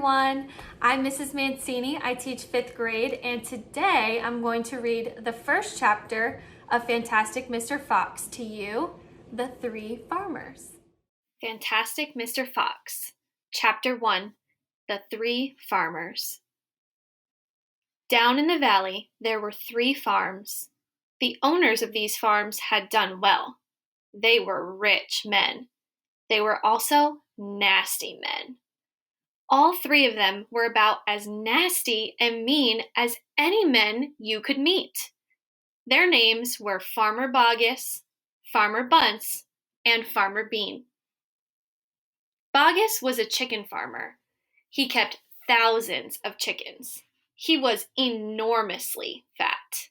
everyone. I'm Mrs. Mancini. I teach 5th grade, and today I'm going to read the first chapter of Fantastic Mr. Fox to you, The Three Farmers. Fantastic Mr. Fox, Chapter 1, The Three Farmers. Down in the valley, there were 3 farms. The owners of these farms had done well. They were rich men. They were also nasty men. All 3 of them were about as nasty and mean as any men you could meet. Their names were Farmer Boggis, Farmer Bunce, and Farmer Bean. Boggis was a chicken farmer. He kept thousands of chickens. He was enormously fat.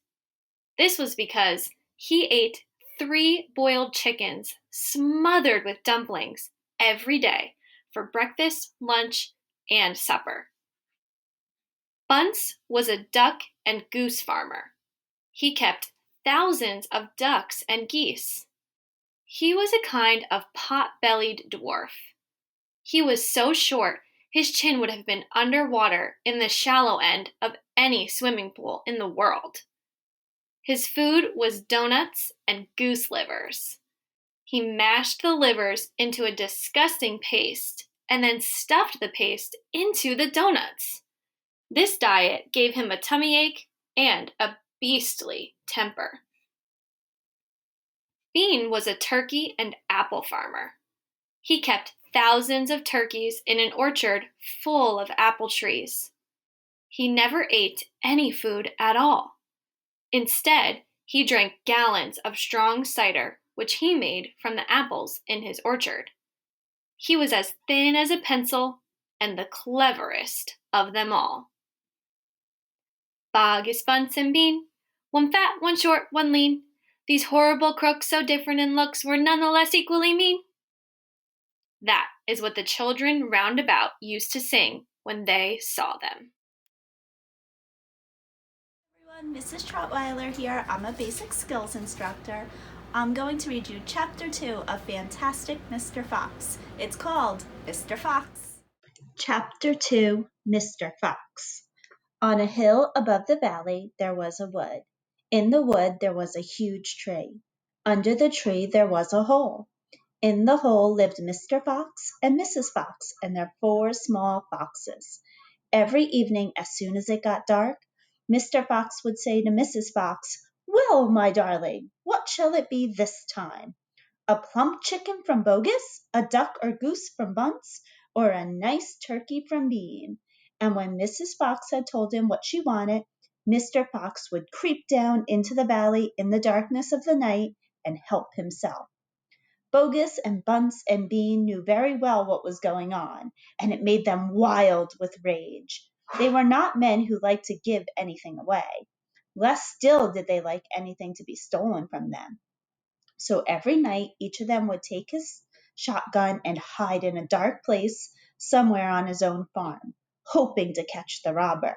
This was because he ate 3 boiled chickens smothered with dumplings every day for breakfast, lunch, and supper. Bunce was a duck and goose farmer. He kept thousands of ducks and geese. He was a kind of pot-bellied dwarf. He was so short his chin would have been underwater in the shallow end of any swimming pool in the world. His food was donuts and goose livers. He mashed the livers into a disgusting paste and then stuffed the paste into the donuts. This diet gave him a tummy ache and a beastly temper. Bean was a turkey and apple farmer. He kept thousands of turkeys in an orchard full of apple trees. He never ate any food at all. Instead, he drank gallons of strong cider, which he made from the apples in his orchard. He was as thin as a pencil and the cleverest of them all. Boggis, Bunce, and Bean, one fat, one short, one lean. These horrible crooks, so different in looks, were none the less equally mean. That is what the children round about used to sing when they saw them. Everyone, Mrs. Trottweiler here. I'm a basic skills instructor. I'm going to read you Chapter 2 of Fantastic Mr. Fox. It's called Mr. Fox. Chapter 2, Mr. Fox. On a hill above the valley there was a wood. In the wood there was a huge tree. Under the tree there was a hole. In the hole lived Mr. Fox and Mrs. Fox and their 4 small foxes. Every evening as soon as it got dark, Mr. Fox would say to Mrs. Fox, "Well, my darling, what shall it be this time? A plump chicken from Bogus, a duck or goose from Bunce, or a nice turkey from Bean?" And when Mrs. Fox had told him what she wanted, Mr. Fox would creep down into the valley in the darkness of the night and help himself. Bogus and Bunce and Bean knew very well what was going on, and it made them wild with rage. They were not men who liked to give anything away. Less still did they like anything to be stolen from them. So every night each of them would take his shotgun and hide in a dark place somewhere on his own farm, hoping to catch the robber.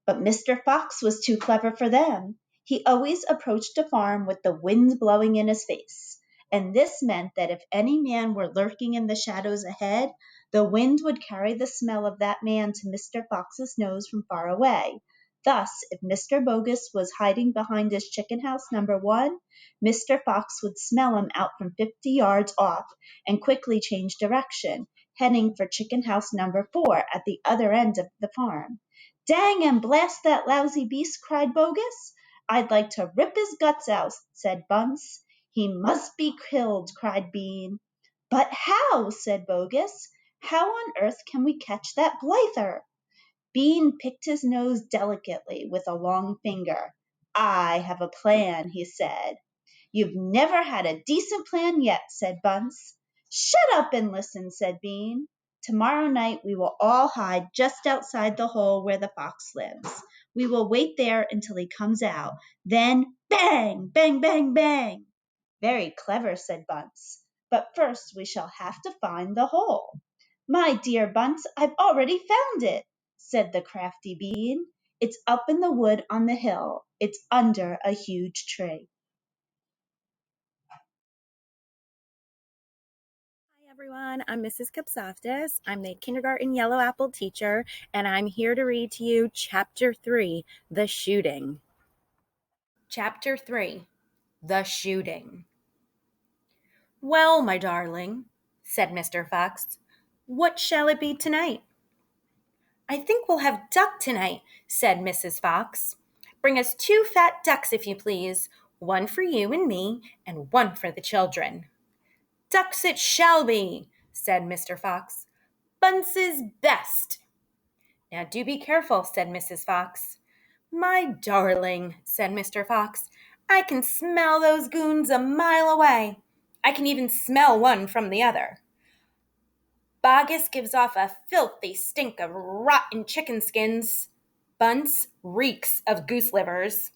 But Mr. Fox was too clever for them. He always approached a farm with the wind blowing in his face, and this meant that if any man were lurking in the shadows ahead, the wind would carry the smell of that man to Mr. Fox's nose from far away. Thus, if Mr. Bogus was hiding behind his chicken house number 1, Mr. Fox would smell him out from 50 yards off and quickly change direction, heading for chicken house number 4 at the other end of the farm. "Dang and blast that lousy beast," cried Bogus. "I'd like to rip his guts out," said Bunce. "He must be killed," cried Bean. "But how?" said Bogus. "How on earth can we catch that Blyther?" Bean picked his nose delicately with a long finger. "I have a plan," he said. "You've never had a decent plan yet," said Bunce. "Shut up and listen," said Bean. "Tomorrow night we will all hide just outside the hole where the fox lives. We will wait there until he comes out. Then bang, bang, bang, bang." "Very clever," said Bunce. "But first we shall have to find the hole." "My dear Bunce, I've already found it," said the crafty Bean. "It's up in the wood on the hill. It's under a huge tree." everyone, I'm Mrs. Kapsoftis. I'm the kindergarten yellow apple teacher, and I'm here to read to you Chapter 3, The Shooting. Chapter 3, The Shooting. "Well, my darling," said Mr. Fox, "what shall it be tonight?" "I think we'll have duck tonight," said Mrs. Fox. "Bring us 2 fat ducks, if you please, 1 for you and me, and 1 for the children." "Ducks it shall be," said Mr. Fox. "Bunce's best." "Now do be careful," said Mrs. Fox. "My darling," said Mr. Fox, "I can smell those goons a mile away. I can even smell one from the other. Boggis gives off a filthy stink of rotten chicken skins. Bunce reeks of goose livers.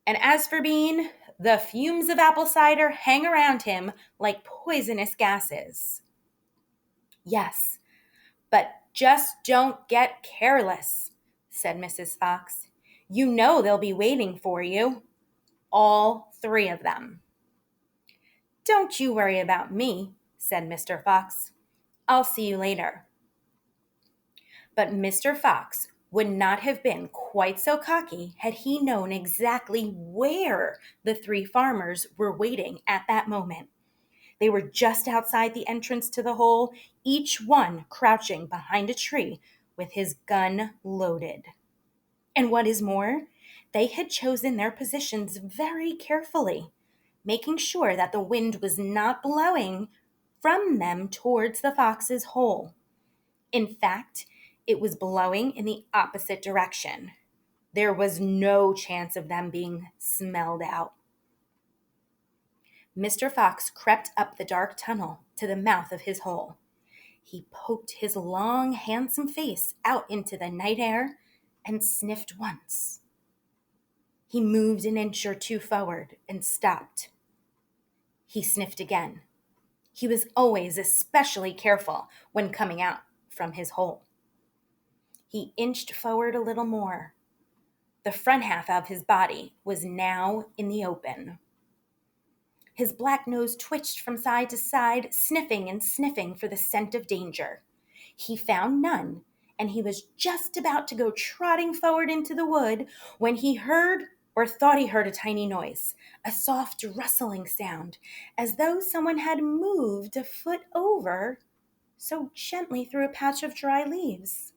And as for Bean, the fumes of apple cider hang around him like poisonous gases." "Yes, but just don't get careless," said Mrs. Fox. "You know they'll be waiting for you. All 3 of them." "Don't you worry about me," said Mr. Fox. "I'll see you later." But Mr. Fox would not have been quite so cocky had he known exactly where the 3 farmers were waiting at that moment. They were just outside the entrance to the hole, each one crouching behind a tree with his gun loaded. And what is more, they had chosen their positions very carefully, making sure that the wind was not blowing from them towards the fox's hole. In fact, it was blowing in the opposite direction. There was no chance of them being smelled out. Mr. Fox crept up the dark tunnel to the mouth of his hole. He poked his long, handsome face out into the night air and sniffed once. He moved an inch or 2 forward and stopped. He sniffed again. He was always especially careful when coming out from his hole. He inched forward a little more. The front half of his body was now in the open. His black nose twitched from side to side, sniffing and sniffing for the scent of danger. He found none, and he was just about to go trotting forward into the wood when he heard, or thought he heard, a tiny noise, a soft rustling sound, as though someone had moved a foot over so gently through a patch of dry leaves.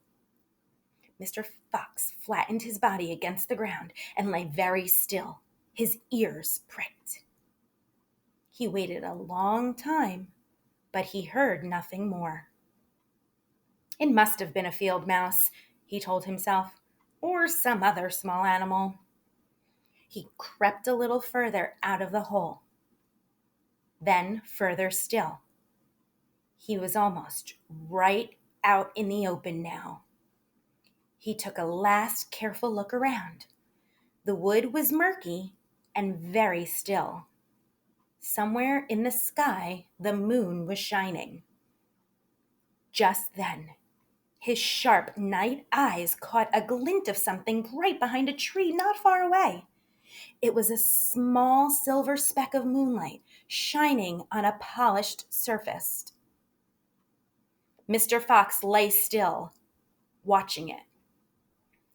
Mr. Fox flattened his body against the ground and lay very still, his ears pricked. He waited a long time, but he heard nothing more. It must have been a field mouse, he told himself, or some other small animal. He crept a little further out of the hole. Then further still. He was almost right out in the open now. He took a last careful look around. The wood was murky and very still. Somewhere in the sky, the moon was shining. Just then, his sharp night eyes caught a glint of something bright behind a tree not far away. It was a small silver speck of moonlight shining on a polished surface. Mr. Fox lay still, watching it.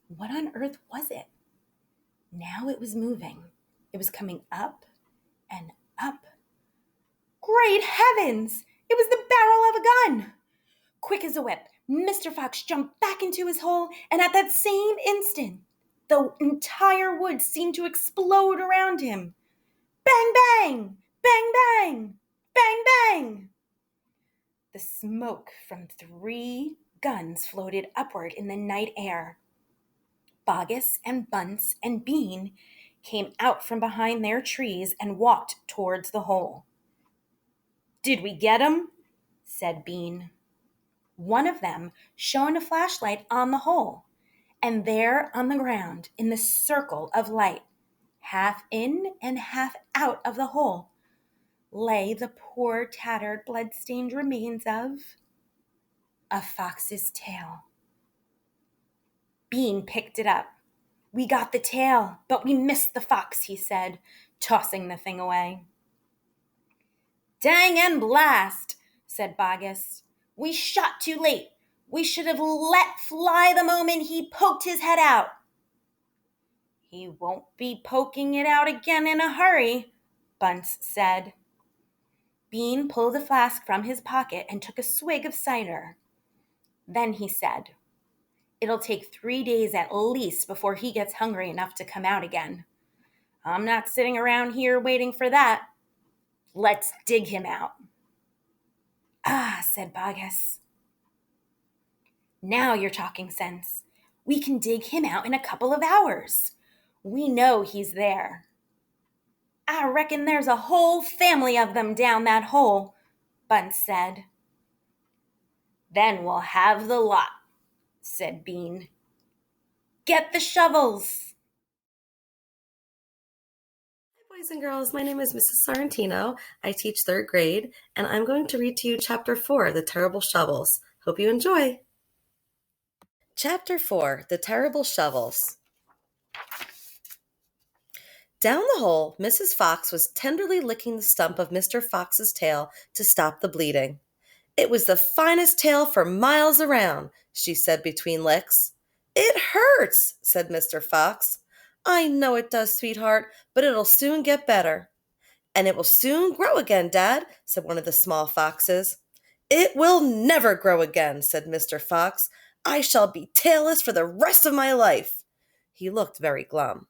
What on earth was it? Now it was moving. It was coming up and up. Great heavens! It was the barrel of a gun! Quick as a whip, Mr. Fox jumped back into his hole, and at that same instant, the entire wood seemed to explode around him. Bang, bang! Bang, bang! Bang, bang! The smoke from 3 guns floated upward in the night air. Boggis and Bunce and Bean came out from behind their trees and walked towards the hole. "Did we get 'em?" said Bean. One of them shone a flashlight on the hole, and there on the ground, in the circle of light, half in and half out of the hole, lay the poor, tattered, blood-stained remains of a fox's tail. Bean picked it up. "We got the tail, but we missed the fox," he said, tossing the thing away. "Dang and blast," said Bogus. "We shot too late. We should have let fly the moment he poked his head out." "He won't be poking it out again in a hurry," Bunce said. Bean pulled the flask from his pocket and took a swig of cider. Then he said, "It'll take 3 days at least before he gets hungry enough to come out again. I'm not sitting around here waiting for that. Let's dig him out." "Ah," said Bogus. "Now you're talking sense. We can dig him out in a couple of hours. We know he's there." "I reckon there's a whole family of them down that hole," Bunce said. "Then we'll have the lot," said Bean. "Get the shovels." Hi, boys and girls. My name is Mrs. Sorrentino. I teach 3rd grade, and I'm going to read to you Chapter 4, The Terrible Shovels. Hope you enjoy. Chapter 4, The Terrible Shovels. Down the hole, Mrs. Fox was tenderly licking the stump of Mr. Fox's tail to stop the bleeding. "It was the finest tail for miles around," she said between licks. "It hurts," said Mr. Fox. "I know it does, sweetheart, but it'll soon get better." "And it will soon grow again, Dad," said one of the small foxes. "It will never grow again," said Mr. Fox. "I shall be tailless for the rest of my life." He looked very glum.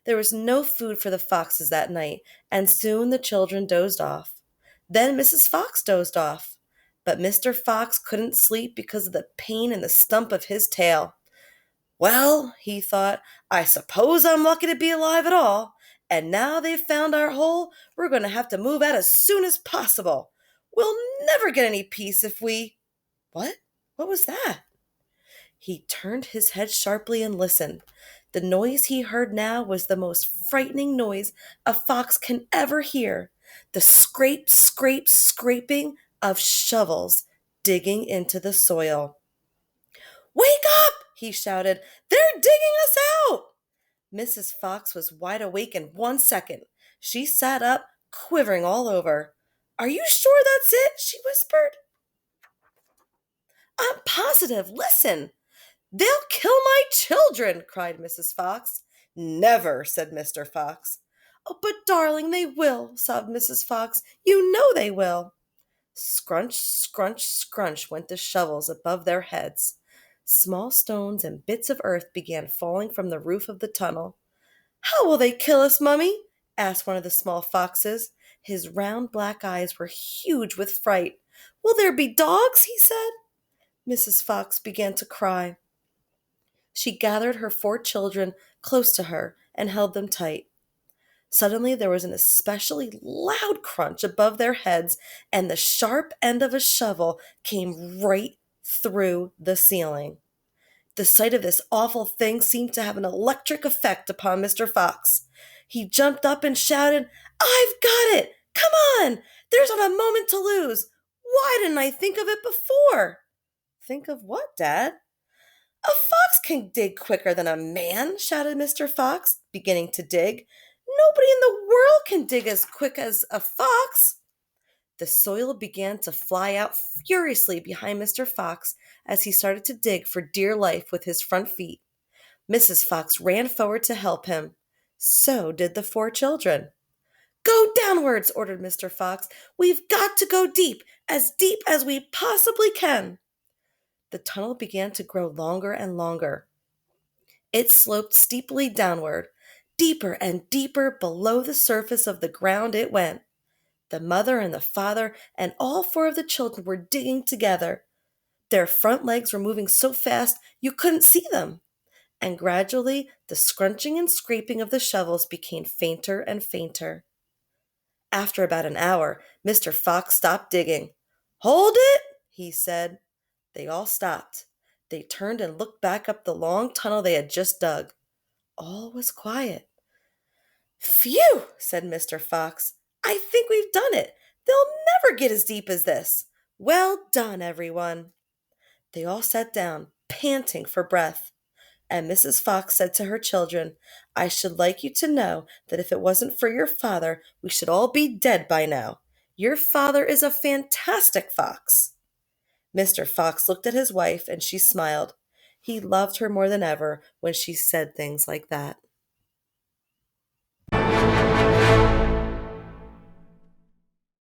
There was no food for the foxes that night, and soon the children dozed off. Then Mrs. Fox dozed off. But Mr. Fox couldn't sleep because of the pain in the stump of his tail. "Well," he thought, "I suppose I'm lucky to be alive at all. And now they've found our hole, we're going to have to move out as soon as possible. We'll never get any peace if we—" What? What was that? He turned his head sharply and listened. The noise he heard now was the most frightening noise a fox can ever hear. The scrape, scrape, scraping of shovels digging into the soil. "Wake up!" he shouted. "They're digging us out!" Mrs. Fox was wide awake in 1 second. She sat up, quivering all over. "Are you sure that's it?" she whispered. "I'm positive. Listen." "They'll kill my children!" cried Mrs. Fox. "Never," said Mr. Fox. "Oh, but darling, they will," sobbed Mrs. Fox. "You know they will." Scrunch, scrunch, scrunch went the shovels above their heads. Small stones and bits of earth began falling from the roof of the tunnel. "How will they kill us, Mummy?" asked one of the small foxes. His round black eyes were huge with fright. "Will there be dogs?" he said. Mrs. Fox began to cry. She gathered her 4 children close to her and held them tight. Suddenly there was an especially loud crunch above their heads, and the sharp end of a shovel came right through the ceiling. The sight of this awful thing seemed to have an electric effect upon Mr. Fox. He jumped up and shouted, "I've got it! Come on! There's not a moment to lose! Why didn't I think of it before?" "Think of what, Dad?" "A fox can dig quicker than a man," shouted Mr. Fox, beginning to dig. "Nobody in the world can dig as quick as a fox." The soil began to fly out furiously behind Mr. Fox as he started to dig for dear life with his front feet. Mrs. Fox ran forward to help him. So did the 4 children. "Go downwards," ordered Mr. Fox. "We've got to go deep as we possibly can." The tunnel began to grow longer and longer. It sloped steeply downward. Deeper and deeper below the surface of the ground it went. The mother and the father and all 4 of the children were digging together. Their front legs were moving so fast you couldn't see them. And gradually the scrunching and scraping of the shovels became fainter and fainter. After about an hour, Mr. Fox stopped digging. "Hold it," he said. They all stopped. They turned and looked back up the long tunnel they had just dug. All was quiet. "Phew," said Mr. Fox. "I think we've done it. They'll never get as deep as this. Well done, everyone." They all sat down, panting for breath. And Mrs. Fox said to her children, "I should like you to know that if it wasn't for your father, we should all be dead by now. Your father is a fantastic fox." Mr. Fox looked at his wife and she smiled. He loved her more than ever when she said things like that.